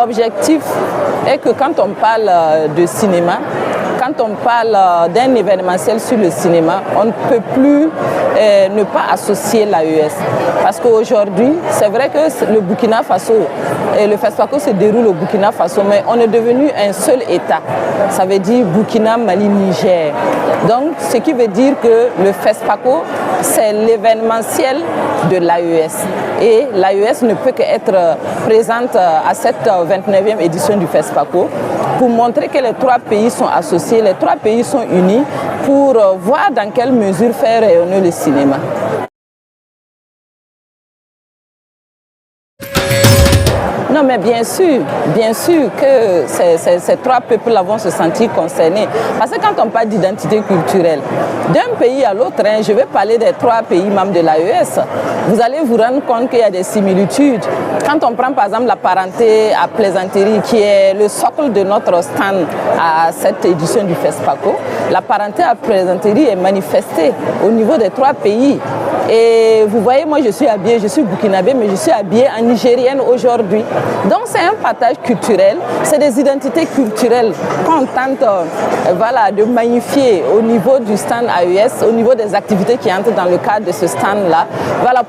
L'objectif est que quand on parle de cinéma, quand on parle d'un événementiel sur le cinéma, on ne peut plus ne pas associer l'AES. Parce qu'aujourd'hui, c'est vrai que le Burkina Faso, le FESPACO se déroule au Burkina Faso, mais on est devenu un seul État. Ça veut dire Burkina, Mali, Niger. Donc, ce qui veut dire que le FESPACO, c'est l'événementiel de l'AES. Et l'AES ne peut qu'être présente à cette 29e édition du FESPACO pour montrer que les trois pays sont associés, les trois pays sont unis pour voir dans quelle mesure faire rayonner le cinéma. Non, mais bien sûr que ces trois peuples-là vont se sentir concernés. Parce que quand on parle d'identité culturelle, d'un pays à l'autre, je vais parler des trois pays membres de l'AES, vous allez vous rendre compte qu'il y a des similitudes. Quand on prend par exemple la parenté à plaisanterie, qui est le socle de notre stand à cette édition du FESPACO, la parenté à plaisanterie est manifestée au niveau des trois pays. Et vous voyez, moi je suis habillée, je suis burkinabé, mais je suis habillée en nigérienne aujourd'hui. Donc c'est un partage culturel, c'est des identités culturelles qu'on tente de magnifier au niveau du stand AES, au niveau des activités qui entrent dans le cadre de ce stand-là,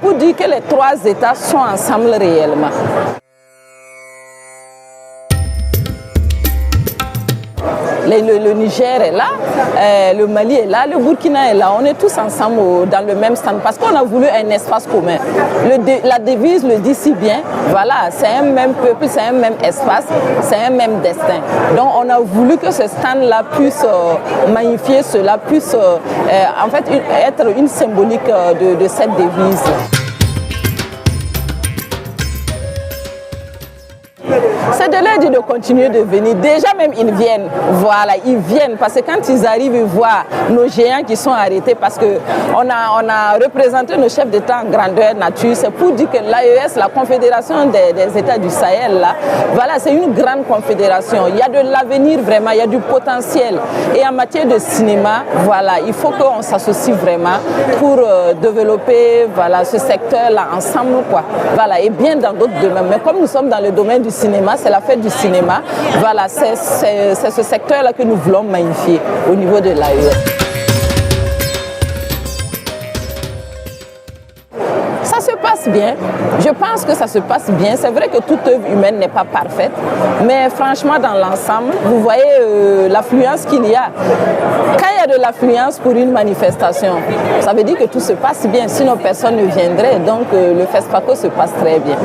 pour dire que les trois États sont ensemble réellement. Le Niger est là, le Mali est là, le Burkina est là. On est tous ensemble dans le même stand parce qu'on a voulu un espace commun. La devise le dit si bien, c'est un même peuple, c'est un même espace, c'est un même destin. Donc on a voulu que ce stand-là puisse magnifier cela, puisse en fait être une symbolique de cette devise. C'est de leur dire de continuer de venir. Déjà même ils viennent, ils viennent parce que quand ils arrivent, ils voient nos géants qui sont arrêtés parce qu'on a représenté nos chefs d'État en grandeur nature. C'est pour dire que l'AES, la Confédération des États du Sahel, c'est une grande confédération. Il y a de l'avenir vraiment, il y a du potentiel. Et en matière de cinéma, il faut qu'on s'associe vraiment pour développer ce secteur-là ensemble. Et bien dans d'autres domaines. Mais comme nous sommes dans le domaine du cinéma, c'est la fête du cinéma, c'est ce secteur-là que nous voulons magnifier au niveau de l'AES. Ça se passe bien, je pense que ça se passe bien. C'est vrai que toute œuvre humaine n'est pas parfaite, mais franchement dans l'ensemble, vous voyez l'affluence qu'il y a. Quand il y a de l'affluence pour une manifestation, ça veut dire que tout se passe bien, sinon personne ne viendrait. Donc le FESPACO se passe très bien.